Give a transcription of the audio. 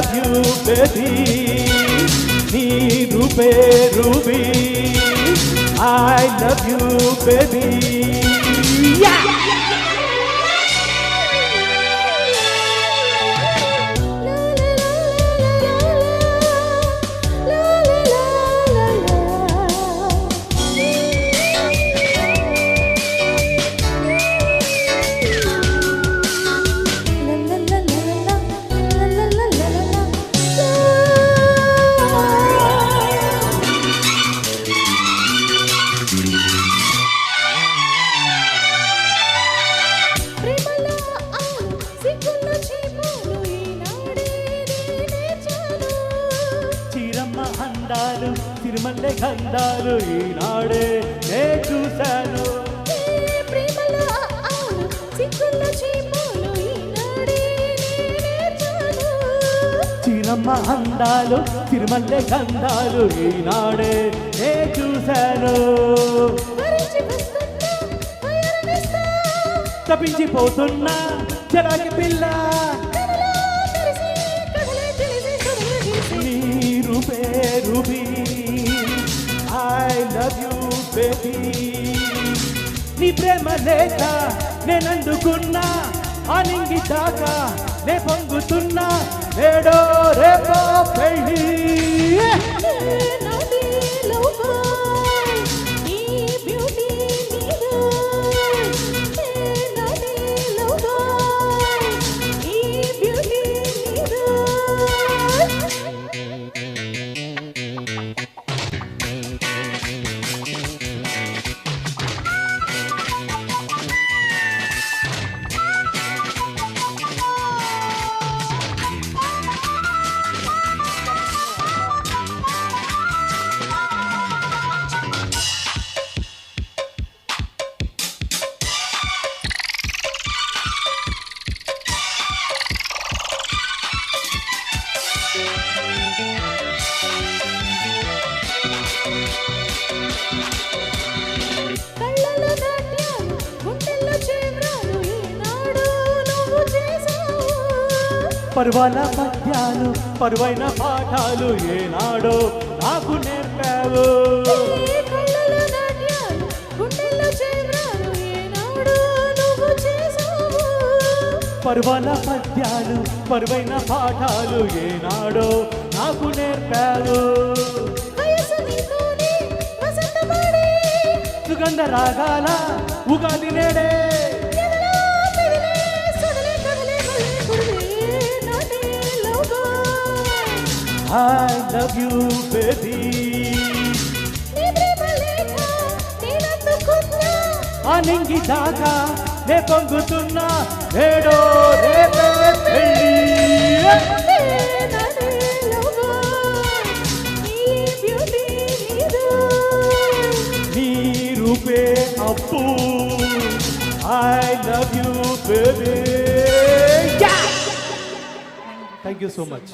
love you baby నీ RuPay ruby I love you baby yeah అందాలు తిరుమల్లె గంధాలు ఈనాడే నే చూశాను చిరమ్మ అందాలు తిరుమల్లె గంధాలు ఈనాడే నే చూశాను తప్పించిపోతున్నా చెరాకి పిల్ల Ruby, I love you baby నీ ప్రేమ లేక నేనందుకున్నా ఆనింగి దాకా నే పొంగుతున్నా నేడో రేపో పెళ్ళి పర్వాల పద్యాలు పరువైన పాఠాలు ఏనాడో నాకు నేర్పావు పర్వాల పద్యాలు పరువైన పాఠాలు ఏనాడో నాకు నేర్పావు సుగంధ రాగాల ఉగాది నేడే I love you baby ఆనింగి దాకా నే పొంగుతున్నా నేడో రేపే పెళ్ళి నీ రూపే అప్పు I love you baby yeah! Thank you so much